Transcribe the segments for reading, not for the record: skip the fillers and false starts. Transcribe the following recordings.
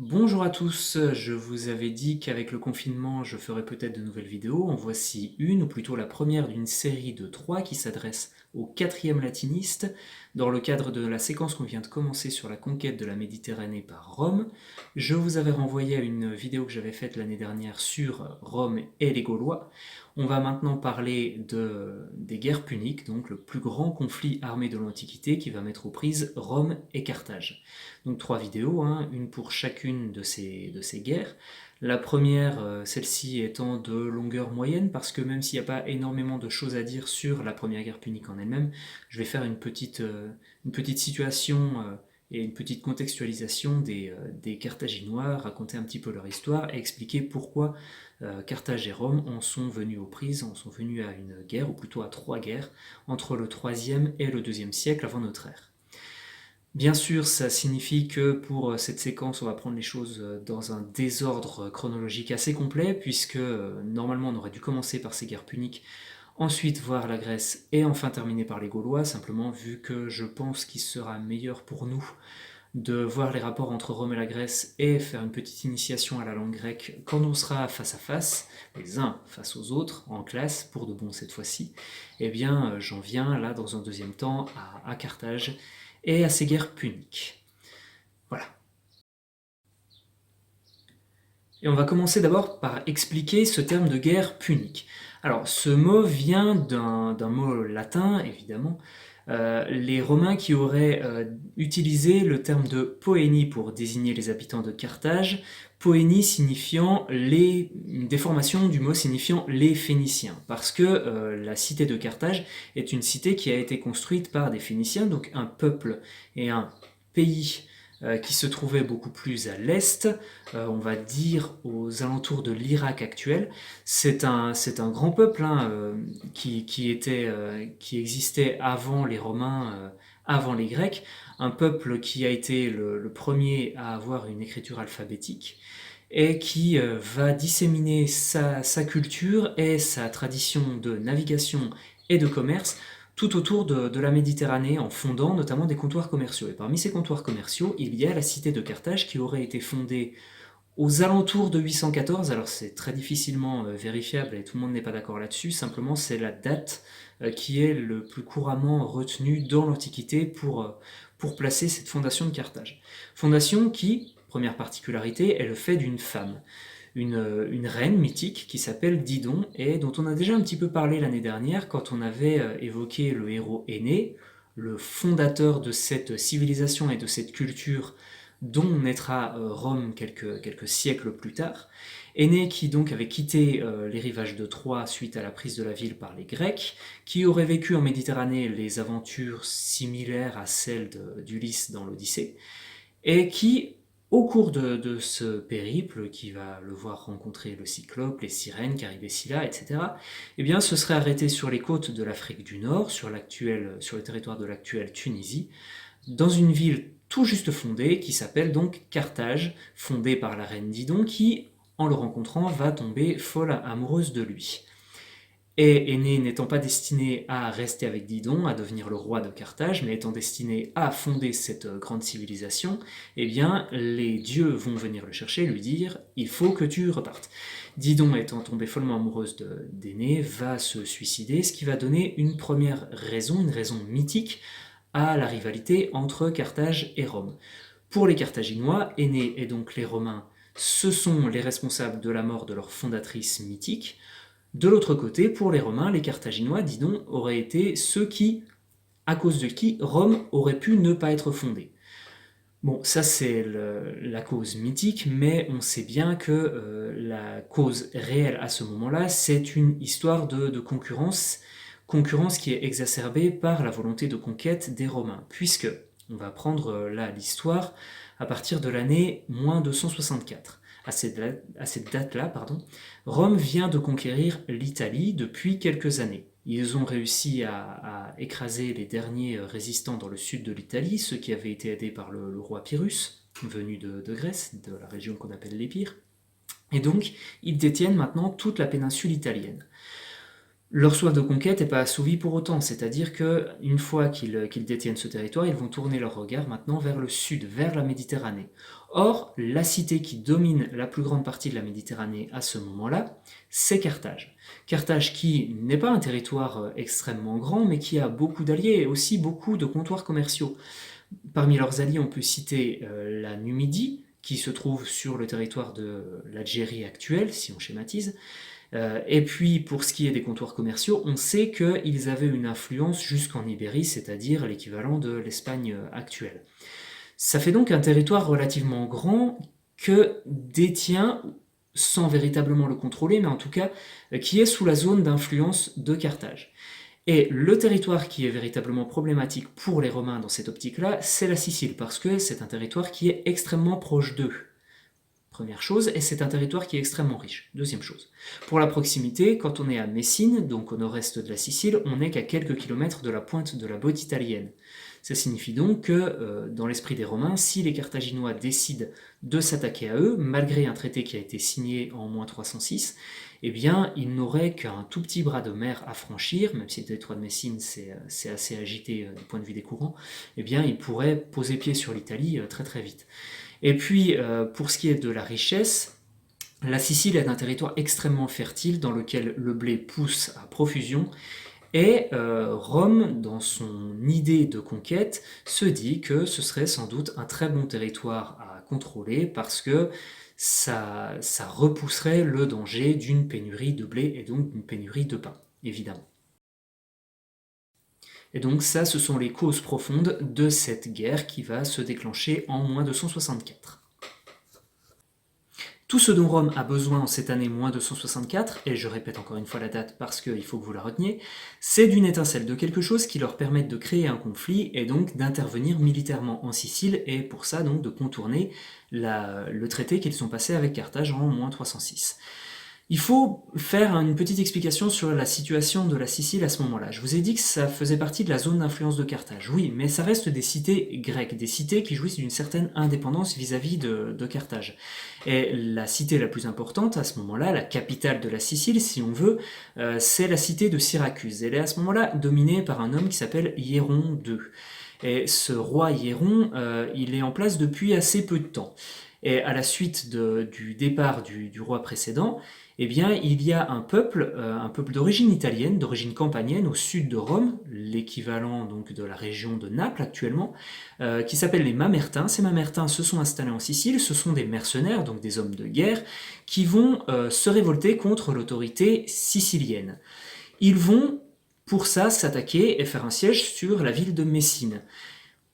Bonjour à tous, je vous avais dit qu'avec le confinement je ferais peut-être de nouvelles vidéos. En voici une, ou plutôt la première d'une série de 3 qui s'adresse aux quatrièmes latinistes dans le cadre de la séquence qu'on vient de commencer sur la conquête de la Méditerranée par Rome. Je vous avais renvoyé à une vidéo que j'avais faite l'année dernière sur Rome et les Gaulois. On va maintenant parler des guerres puniques, donc le plus grand conflit armé de l'Antiquité qui va mettre aux prises Rome et Carthage. Donc 3 vidéos, hein, une pour chacune de ces guerres. La première, celle-ci étant de longueur moyenne, parce que même s'il n'y a pas énormément de choses à dire sur la première guerre punique en elle-même, je vais faire une petite situation et une petite contextualisation des Carthaginois, raconter un petit peu leur histoire et expliquer pourquoi Carthage et Rome en sont venus aux prises, en sont venus à une guerre, ou plutôt à 3 guerres, entre le 3e et le 2e siècle avant notre ère. Bien sûr, ça signifie que pour cette séquence, on va prendre les choses dans un désordre chronologique assez complet, puisque normalement on aurait dû commencer par ces guerres puniques, ensuite voir la Grèce et enfin terminer par les Gaulois, simplement vu que je pense qu'il sera meilleur pour nous de voir les rapports entre Rome et la Grèce et faire une petite initiation à la langue grecque quand on sera face à face, les uns face aux autres, en classe, pour de bon cette fois-ci. Eh bien, j'en viens là dans un deuxième temps à Carthage et à ses guerres puniques. Voilà. Et on va commencer d'abord par expliquer ce terme de guerre punique. Alors, ce mot vient d'un mot latin, évidemment. Les Romains qui auraient utilisé le terme de poénie pour désigner les habitants de Carthage, poénie signifiant une déformation du mot signifiant les Phéniciens, parce que la cité de Carthage est une cité qui a été construite par des Phéniciens, donc un peuple et un pays qui se trouvait beaucoup plus à l'est, on va dire aux alentours de l'Irak actuel. C'est un grand peuple, hein, qui existait avant les Romains, avant les Grecs, un peuple qui a été le premier à avoir une écriture alphabétique et qui va disséminer sa culture et sa tradition de navigation et de commerce tout autour de la Méditerranée, en fondant notamment des comptoirs commerciaux. Et parmi ces comptoirs commerciaux, il y a la cité de Carthage qui aurait été fondée aux alentours de 814. Alors c'est très difficilement vérifiable et tout le monde n'est pas d'accord là-dessus, simplement c'est la date qui est le plus couramment retenue dans l'Antiquité pour placer cette fondation de Carthage. Fondation qui, première particularité, est le fait d'une femme, une reine mythique qui s'appelle Didon et dont on a déjà un petit peu parlé l'année dernière quand on avait évoqué le héros Énée, le fondateur de cette civilisation et de cette culture dont naîtra Rome quelques siècles plus tard. Énée qui donc avait quitté les rivages de Troie suite à la prise de la ville par les Grecs, qui aurait vécu en Méditerranée les aventures similaires à celles d'Ulysse dans l'Odyssée, et qui, au cours de ce périple, qui va le voir rencontrer le Cyclope, les sirènes, Charybdis, etc., eh bien, se serait arrêté sur les côtes de l'Afrique du Nord, sur le territoire de l'actuelle Tunisie, dans une ville tout juste fondée qui s'appelle donc Carthage, fondée par la reine Didon qui, en le rencontrant, va tomber folle amoureuse de lui. Et Énée n'étant pas destiné à rester avec Didon, à devenir le roi de Carthage, mais étant destiné à fonder cette grande civilisation, eh bien, les dieux vont venir le chercher, lui dire « il faut que tu repartes ». Didon, étant tombée follement amoureuse d'Énée, va se suicider, ce qui va donner une première raison, une raison mythique, à la rivalité entre Carthage et Rome. Pour les Carthaginois, Énée et donc les Romains, ce sont les responsables de la mort de leur fondatrice mythique. De l'autre côté, pour les Romains, les Carthaginois, disons, auraient été ceux qui, à cause de qui Rome aurait pu ne pas être fondée. Bon, ça c'est la cause mythique, mais on sait bien que la cause réelle à ce moment-là, c'est une histoire de concurrence, concurrence qui est exacerbée par la volonté de conquête des Romains, puisque, on va prendre là l'histoire à partir de l'année moins 264. À cette date-là, Rome vient de conquérir l'Italie depuis quelques années. Ils ont réussi à écraser les derniers résistants dans le sud de l'Italie, ceux qui avaient été aidés par le roi Pyrrhus, venu de Grèce, de la région qu'on appelle l'Épire. Et donc, ils détiennent maintenant toute la péninsule italienne. Leur soif de conquête n'est pas assouvie pour autant, c'est-à-dire qu'une fois qu'ils détiennent ce territoire, ils vont tourner leur regard maintenant vers le sud, vers la Méditerranée. Or, la cité qui domine la plus grande partie de la Méditerranée à ce moment-là, c'est Carthage. Carthage qui n'est pas un territoire extrêmement grand, mais qui a beaucoup d'alliés et aussi beaucoup de comptoirs commerciaux. Parmi leurs alliés, on peut citer la Numidie, qui se trouve sur le territoire de l'Algérie actuelle, si on schématise. Et puis, pour ce qui est des comptoirs commerciaux, on sait qu'ils avaient une influence jusqu'en Ibérie, c'est-à-dire l'équivalent de l'Espagne actuelle. Ça fait donc un territoire relativement grand que détient, sans véritablement le contrôler, mais en tout cas qui est sous la zone d'influence de Carthage. Et le territoire qui est véritablement problématique pour les Romains dans cette optique-là, c'est la Sicile, parce que c'est un territoire qui est extrêmement proche d'eux. Première chose, et c'est un territoire qui est extrêmement riche. Deuxième chose, pour la proximité, quand on est à Messine, donc au nord-est de la Sicile, on n'est qu'à quelques kilomètres de la pointe de la botte italienne. Ça signifie donc que, dans l'esprit des Romains, si les Carthaginois décident de s'attaquer à eux, malgré un traité qui a été signé en moins 306, eh bien, ils n'auraient qu'un tout petit bras de mer à franchir, même si le territoire de Messine c'est assez agité du point de vue des courants, eh bien, ils pourraient poser pied sur l'Italie très très vite. Et puis, pour ce qui est de la richesse, la Sicile est un territoire extrêmement fertile dans lequel le blé pousse à profusion. Et Rome, dans son idée de conquête, se dit que ce serait sans doute un très bon territoire à contrôler parce que ça repousserait le danger d'une pénurie de blé et donc d'une pénurie de pain, évidemment. Et donc ça, ce sont les causes profondes de cette guerre qui va se déclencher en moins 264. Tout ce dont Rome a besoin en cette année moins 264, et je répète encore une fois la date parce qu'il faut que vous la reteniez, c'est d'une étincelle, de quelque chose qui leur permette de créer un conflit et donc d'intervenir militairement en Sicile et pour ça donc de contourner le traité qu'ils ont passé avec Carthage en moins 306. Il faut faire une petite explication sur la situation de la Sicile à ce moment-là. Je vous ai dit que ça faisait partie de la zone d'influence de Carthage. Oui, mais ça reste des cités grecques, des cités qui jouissent d'une certaine indépendance vis-à-vis de Carthage. Et la cité la plus importante à ce moment-là, la capitale de la Sicile, si on veut, c'est la cité de Syracuse. Elle est à ce moment-là dominée par un homme qui s'appelle Hieron II. Et ce roi Hieron, il est en place depuis assez peu de temps. Et à la suite du départ du roi précédent, eh bien, il y a un peuple d'origine italienne, d'origine campanienne, au sud de Rome, l'équivalent donc de la région de Naples actuellement, qui s'appelle les Mamertins. Ces Mamertins se sont installés en Sicile, ce sont des mercenaires, donc des hommes de guerre, qui vont se révolter contre l'autorité sicilienne. Ils vont, pour ça, s'attaquer et faire un siège sur la ville de Messine.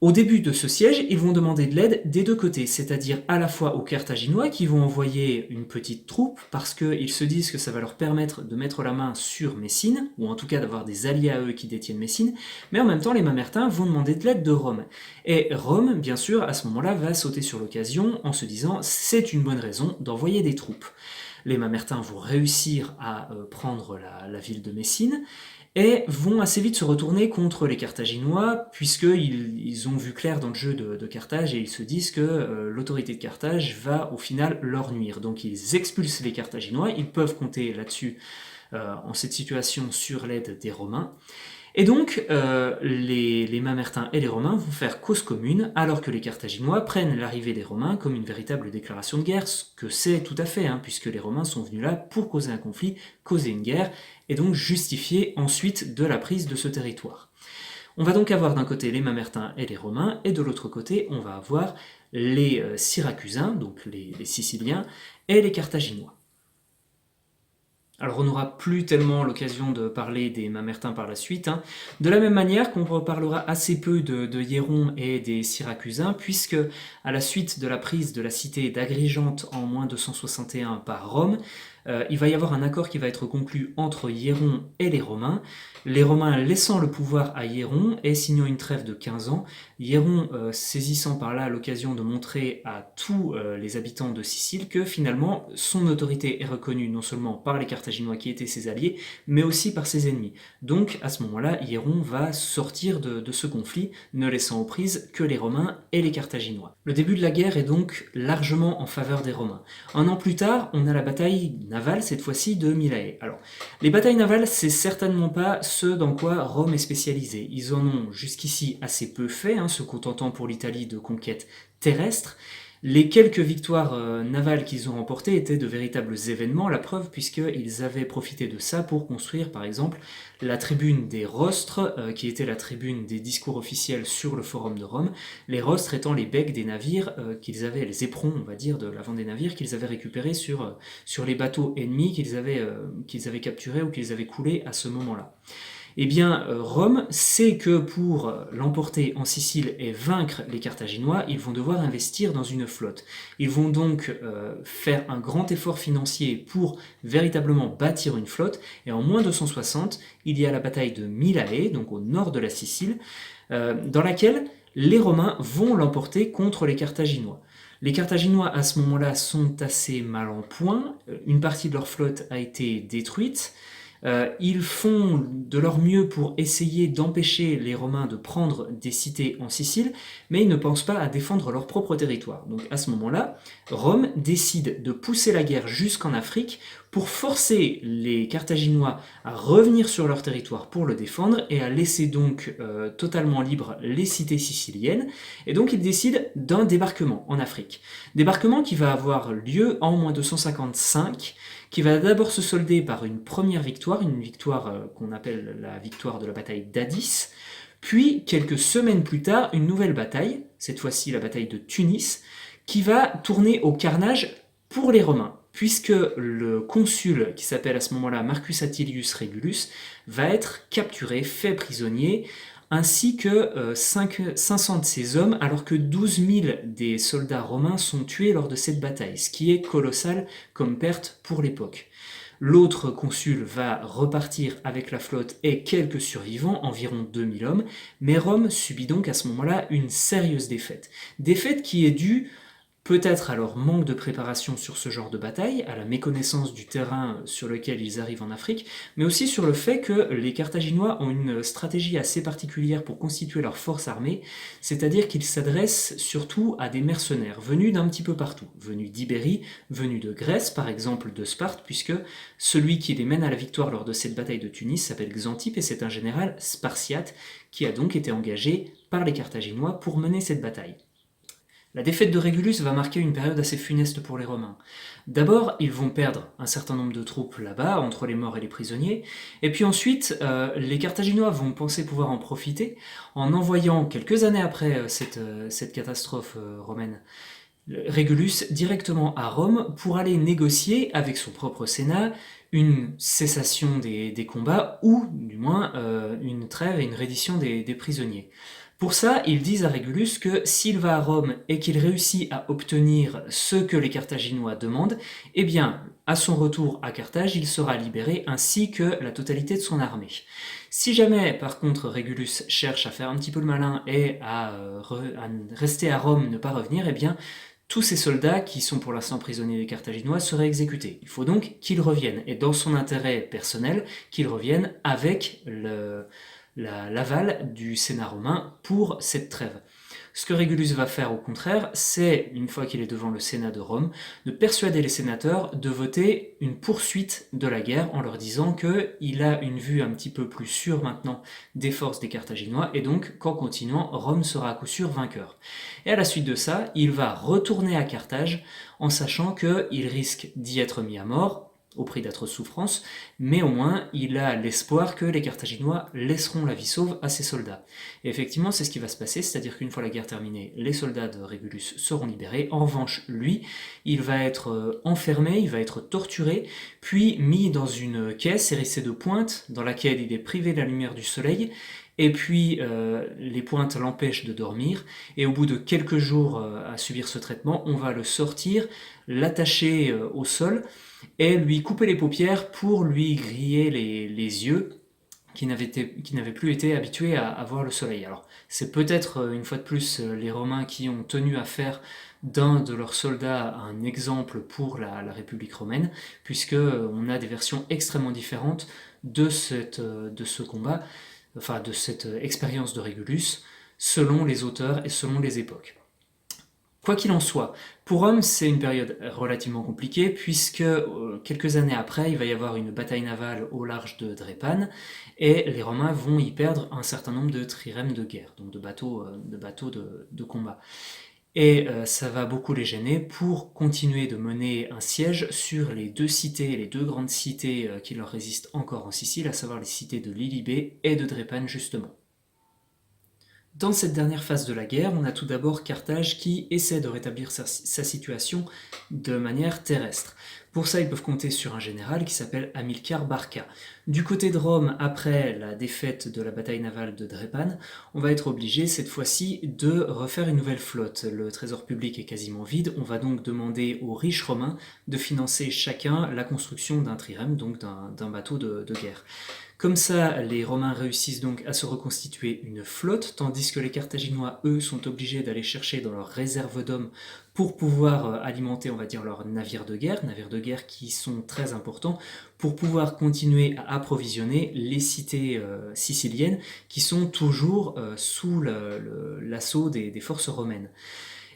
Au début de ce siège, ils vont demander de l'aide des deux côtés, c'est-à-dire à la fois aux Carthaginois qui vont envoyer une petite troupe parce qu'ils se disent que ça va leur permettre de mettre la main sur Messine, ou en tout cas d'avoir des alliés à eux qui détiennent Messine, mais en même temps les Mamertins vont demander de l'aide de Rome. Et Rome, bien sûr, à ce moment-là, va sauter sur l'occasion en se disant c'est une bonne raison d'envoyer des troupes. Les Mamertins vont réussir à prendre la ville de Messine, et vont assez vite se retourner contre les Carthaginois, puisqu'ils ont vu clair dans le jeu de Carthage, et ils se disent que l'autorité de Carthage va au final leur nuire. Donc ils expulsent les Carthaginois, ils peuvent compter là-dessus, en cette situation, sur l'aide des Romains. Et donc, les Mamertins et les Romains vont faire cause commune, alors que les Carthaginois prennent l'arrivée des Romains comme une véritable déclaration de guerre, ce que c'est tout à fait, puisque les Romains sont venus là pour causer un conflit, causer une guerre, et donc justifier ensuite de la prise de ce territoire. On va donc avoir d'un côté les Mamertins et les Romains, et de l'autre côté, on va avoir les Syracusains, donc les Siciliens, et les Carthaginois. Alors on n'aura plus tellement l'occasion de parler des Mamertins par la suite, de la même manière qu'on reparlera assez peu de Hieron et des Syracusains, puisque à la suite de la prise de la cité d'Agrigente en moins 261 par Rome, il va y avoir un accord qui va être conclu entre Hieron et les Romains laissant le pouvoir à Hieron et signant une trêve de 15 ans, Hiéron saisissant par là l'occasion de montrer à tous les habitants de Sicile que finalement son autorité est reconnue non seulement par les Carthaginois qui étaient ses alliés, mais aussi par ses ennemis. Donc à ce moment-là, Hiéron va sortir de ce conflit, ne laissant aux prises que les Romains et les Carthaginois. Le début de la guerre est donc largement en faveur des Romains. Un an plus tard, on a la bataille navale, cette fois-ci de Mylae. Alors, les batailles navales, c'est certainement pas ce dans quoi Rome est spécialisée. Ils en ont jusqu'ici assez peu fait, se contentant pour l'Italie de conquêtes terrestres. Les quelques victoires navales qu'ils ont remportées étaient de véritables événements, la preuve puisqu'ils avaient profité de ça pour construire par exemple la tribune des rostres, qui était la tribune des discours officiels sur le forum de Rome, les rostres étant les becs des navires qu'ils avaient, les éperons on va dire de l'avant des navires qu'ils avaient récupérés sur les bateaux ennemis qu'ils avaient capturés ou qu'ils avaient coulés à ce moment-là. Eh bien, Rome sait que pour l'emporter en Sicile et vaincre les Carthaginois, ils vont devoir investir dans une flotte. Ils vont donc faire un grand effort financier pour véritablement bâtir une flotte, et en moins 260, il y a la bataille de Mylae, donc au nord de la Sicile, dans laquelle les Romains vont l'emporter contre les Carthaginois. Les Carthaginois, à ce moment-là, sont assez mal en point. Une partie de leur flotte a été détruite. Ils font de leur mieux pour essayer d'empêcher les Romains de prendre des cités en Sicile, mais ils ne pensent pas à défendre leur propre territoire. Donc à ce moment-là, Rome décide de pousser la guerre jusqu'en Afrique pour forcer les Carthaginois à revenir sur leur territoire pour le défendre et à laisser donc totalement libres les cités siciliennes. Et donc ils décident d'un débarquement en Afrique. Débarquement qui va avoir lieu en moins 255, qui va d'abord se solder par une première victoire, une victoire qu'on appelle la victoire de la bataille d'Adis, puis quelques semaines plus tard, une nouvelle bataille, cette fois-ci la bataille de Tunis, qui va tourner au carnage pour les Romains, puisque le consul, qui s'appelle à ce moment-là Marcus Atilius Regulus, va être capturé, fait prisonnier, ainsi que 500 de ses hommes, alors que 12 000 des soldats romains sont tués lors de cette bataille, ce qui est colossal comme perte pour l'époque. L'autre consul va repartir avec la flotte et quelques survivants, environ 2000 hommes, mais Rome subit donc à ce moment-là une sérieuse défaite. Défaite qui est due peut-être à leur manque de préparation sur ce genre de bataille, à la méconnaissance du terrain sur lequel ils arrivent en Afrique, mais aussi sur le fait que les Carthaginois ont une stratégie assez particulière pour constituer leur force armée, c'est-à-dire qu'ils s'adressent surtout à des mercenaires venus d'un petit peu partout, venus d'Ibérie, venus de Grèce, par exemple de Sparte, puisque celui qui les mène à la victoire lors de cette bataille de Tunis s'appelle Xanthippe et c'est un général spartiate qui a donc été engagé par les Carthaginois pour mener cette bataille. La défaite de Régulus va marquer une période assez funeste pour les Romains. D'abord, ils vont perdre un certain nombre de troupes là-bas, entre les morts et les prisonniers, et puis ensuite, les Carthaginois vont penser pouvoir en profiter en envoyant, quelques années après cette catastrophe romaine, Régulus directement à Rome pour aller négocier avec son propre Sénat une cessation des combats ou du moins une trêve et une reddition des prisonniers. Pour ça, ils disent à Régulus que s'il va à Rome et qu'il réussit à obtenir ce que les Carthaginois demandent, eh bien, à son retour à Carthage, il sera libéré ainsi que la totalité de son armée. Si jamais, par contre, Régulus cherche à faire un petit peu le malin et à rester à Rome, ne pas revenir, eh bien, tous ces soldats qui sont pour l'instant prisonniers des Carthaginois seraient exécutés. Il faut donc qu'ils reviennent, et dans son intérêt personnel, qu'ils reviennent avec l'aval du Sénat romain pour cette trêve. Ce que Régulus va faire au contraire, c'est, une fois qu'il est devant le Sénat de Rome, de persuader les sénateurs de voter une poursuite de la guerre en leur disant qu'il a une vue un petit peu plus sûre maintenant des forces des Carthaginois et donc qu'en continuant, Rome sera à coup sûr vainqueur. Et à la suite de ça, il va retourner à Carthage en sachant qu'il risque d'y être mis à mort, au prix d'atroces souffrances, mais au moins il a l'espoir que les Carthaginois laisseront la vie sauve à ses soldats. Et effectivement, c'est ce qui va se passer, c'est-à-dire qu'une fois la guerre terminée, les soldats de Régulus seront libérés. En revanche, lui, il va être enfermé, il va être torturé, puis mis dans une caisse hérissée de pointes, dans laquelle il est privé de la lumière du soleil, et puis les pointes l'empêchent de dormir, et au bout de quelques jours à subir ce traitement, on va le sortir, l'attacher au sol, et lui couper les paupières pour lui griller les yeux, qui n'avaient plus été habitués à voir le soleil. Alors c'est peut-être une fois de plus les Romains qui ont tenu à faire d'un de leurs soldats un exemple pour la République romaine, puisque on a des versions extrêmement différentes de ce combat, enfin de cette expérience de Régulus, selon les auteurs et selon les époques. Quoi qu'il en soit, pour Rome, c'est une période relativement compliquée puisque quelques années après, il va y avoir une bataille navale au large de Drépane et les Romains vont y perdre un certain nombre de trirèmes de guerre, donc de bateaux de combat. Et ça va beaucoup les gêner pour continuer de mener un siège sur les deux grandes cités qui leur résistent encore en Sicile, à savoir les cités de Lilybée et de Drépane justement. Dans cette dernière phase de la guerre, on a tout d'abord Carthage qui essaie de rétablir sa situation de manière terrestre. Pour ça, ils peuvent compter sur un général qui s'appelle Hamilcar Barca. Du côté de Rome, après la défaite de la bataille navale de Drépane, on va être obligé cette fois-ci de refaire une nouvelle flotte. Le trésor public est quasiment vide, on va donc demander aux riches romains de financer chacun la construction d'un trirème, donc d'un bateau de guerre. Comme ça, les Romains réussissent donc à se reconstituer une flotte, tandis que les Carthaginois, eux, sont obligés d'aller chercher dans leurs réserves d'hommes pour pouvoir alimenter, on va dire, leurs navires de guerre qui sont très importants, pour pouvoir continuer à approvisionner les cités siciliennes qui sont toujours sous l'assaut des forces romaines.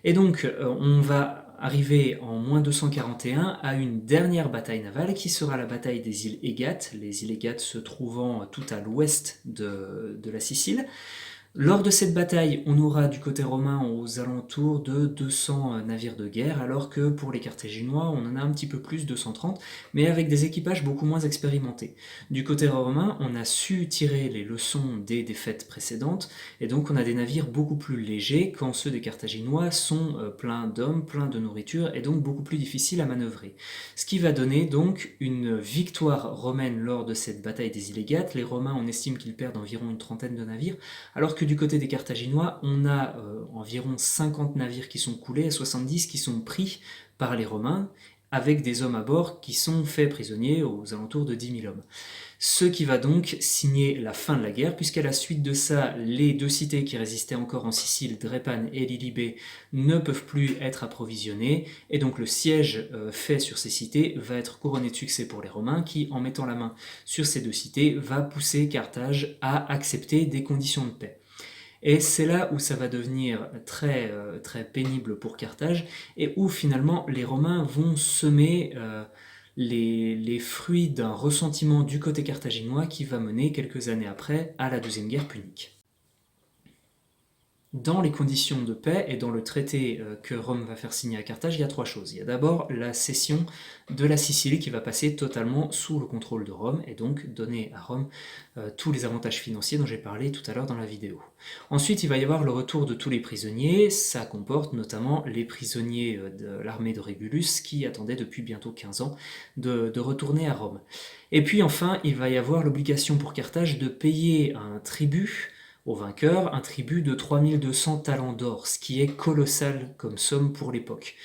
Et donc, on va arriver en moins 241 à une dernière bataille navale qui sera la bataille des îles Égates, les îles Égates se trouvant tout à l'ouest de la Sicile. Lors de cette bataille, on aura du côté romain aux alentours de 200 navires de guerre, alors que pour les Carthaginois, on en a un petit peu plus, 230, mais avec des équipages beaucoup moins expérimentés. Du côté romain, on a su tirer les leçons des défaites précédentes, et donc on a des navires beaucoup plus légers, quand ceux des Carthaginois sont pleins d'hommes, pleins de nourriture, et donc beaucoup plus difficiles à manœuvrer. Ce qui va donner donc une victoire romaine lors de cette bataille des îles Égates. Les Romains, on estime qu'ils perdent environ une trentaine de navires, alors que du côté des Carthaginois, on a environ 50 navires qui sont coulés et 70 qui sont pris par les Romains, avec des hommes à bord qui sont faits prisonniers aux alentours de 10 000 hommes. Ce qui va donc signer la fin de la guerre, puisqu'à la suite de ça, les deux cités qui résistaient encore en Sicile, Drépane et Lilybée, ne peuvent plus être approvisionnées, et donc le siège fait sur ces cités va être couronné de succès pour les Romains, qui, en mettant la main sur ces deux cités, va pousser Carthage à accepter des conditions de paix. Et c'est là où ça va devenir très, très pénible pour Carthage, et où finalement les Romains vont semer les fruits d'un ressentiment du côté carthaginois qui va mener quelques années après à la Deuxième Guerre punique. Dans les conditions de paix et dans le traité que Rome va faire signer à Carthage, il y a trois choses. Il y a d'abord la cession de la Sicile qui va passer totalement sous le contrôle de Rome et donc donner à Rome tous les avantages financiers dont j'ai parlé tout à l'heure dans la vidéo. Ensuite, il va y avoir le retour de tous les prisonniers. Ça comporte notamment les prisonniers de l'armée de Régulus qui attendaient depuis bientôt 15 ans de retourner à Rome. Et puis enfin, il va y avoir l'obligation pour Carthage de payer un tribut au vainqueur, un tribut de 3200 talents d'or, ce qui est colossal comme somme pour l'époque.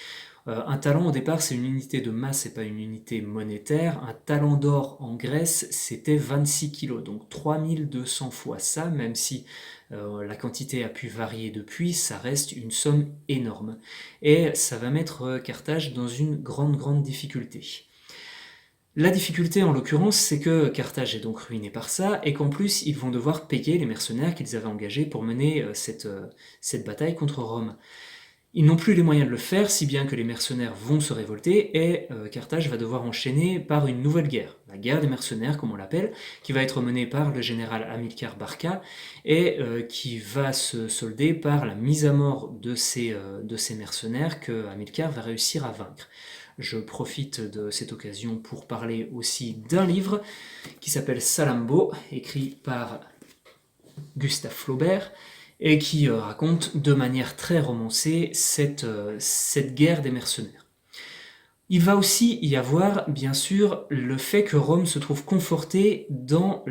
Un talent au départ c'est une unité de masse et pas une unité monétaire. Un talent d'or en Grèce c'était 26 kilos, donc 3200 fois ça, même si la quantité a pu varier depuis, ça reste une somme énorme. Et ça va mettre Carthage dans une grande difficulté. La difficulté en l'occurrence, c'est que Carthage est donc ruiné par ça, et qu'en plus ils vont devoir payer les mercenaires qu'ils avaient engagés pour mener cette bataille contre Rome. Ils n'ont plus les moyens de le faire, si bien que les mercenaires vont se révolter, et Carthage va devoir enchaîner par une nouvelle guerre, la guerre des mercenaires comme on l'appelle, qui va être menée par le général Hamilcar Barca, et qui va se solder par la mise à mort de ces mercenaires que Hamilcar va réussir à vaincre. Je profite de cette occasion pour parler aussi d'un livre qui s'appelle Salammbô, écrit par Gustave Flaubert, et qui raconte de manière très romancée cette guerre des mercenaires. Il va aussi y avoir, bien sûr, le fait que Rome se trouve confortée dans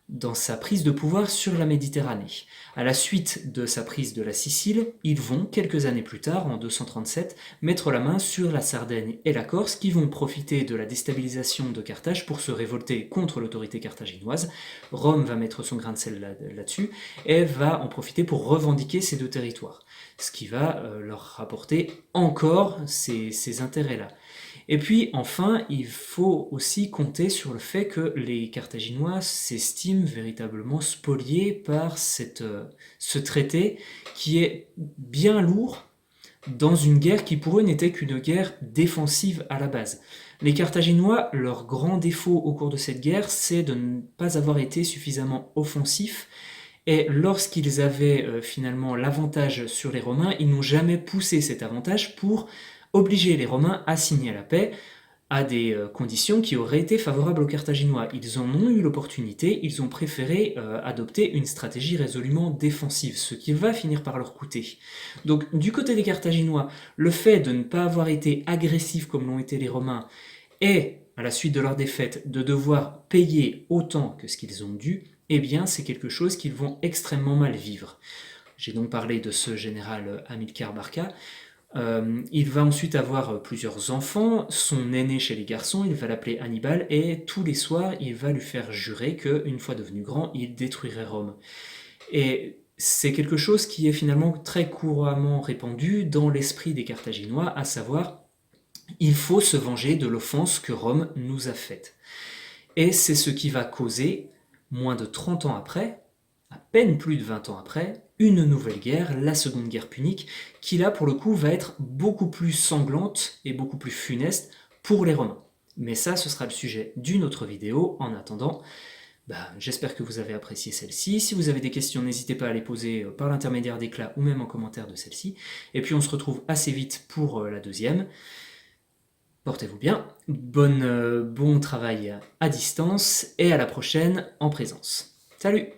dans sa prise de pouvoir sur la Méditerranée. À la suite de sa prise de la Sicile, ils vont, quelques années plus tard, en 237, mettre la main sur la Sardaigne et la Corse, qui vont profiter de la déstabilisation de Carthage pour se révolter contre l'autorité carthaginoise. Rome va mettre son grain de sel là-dessus et va en profiter pour revendiquer ces deux territoires, ce qui va leur rapporter encore ces intérêts-là. Et puis enfin, il faut aussi compter sur le fait que les Carthaginois s'estiment véritablement spoliés par ce traité qui est bien lourd dans une guerre qui pour eux n'était qu'une guerre défensive à la base. Les Carthaginois, leur grand défaut au cours de cette guerre, c'est de ne pas avoir été suffisamment offensifs. Et lorsqu'ils avaient finalement l'avantage sur les Romains, ils n'ont jamais poussé cet avantage pour obliger les Romains à signer la paix à des conditions qui auraient été favorables aux Carthaginois. Ils en ont eu l'opportunité, ils ont préféré adopter une stratégie résolument défensive, ce qui va finir par leur coûter. Donc du côté des Carthaginois, le fait de ne pas avoir été agressifs comme l'ont été les Romains et, à la suite de leur défaite, de devoir payer autant que ce qu'ils ont dû, eh bien c'est quelque chose qu'ils vont extrêmement mal vivre. J'ai donc parlé de ce général Hamilcar Barca. Il va ensuite avoir plusieurs enfants, son aîné chez les garçons, il va l'appeler Hannibal, et tous les soirs il va lui faire jurer qu'une fois devenu grand, il détruirait Rome. Et c'est quelque chose qui est finalement très couramment répandu dans l'esprit des Carthaginois, à savoir, il faut se venger de l'offense que Rome nous a faite. Et c'est ce qui va causer, moins de 30 ans après, à peine plus de 20 ans après, une nouvelle guerre, la Seconde Guerre punique, qui là pour le coup va être beaucoup plus sanglante et beaucoup plus funeste pour les Romains. Mais ça, ce sera le sujet d'une autre vidéo. En attendant, j'espère que vous avez apprécié celle-ci. Si vous avez des questions, n'hésitez pas à les poser par l'intermédiaire d'éclats ou même en commentaire de celle-ci. Et puis on se retrouve assez vite pour la deuxième. Portez-vous bien, bon travail à distance et à la prochaine en présence. Salut!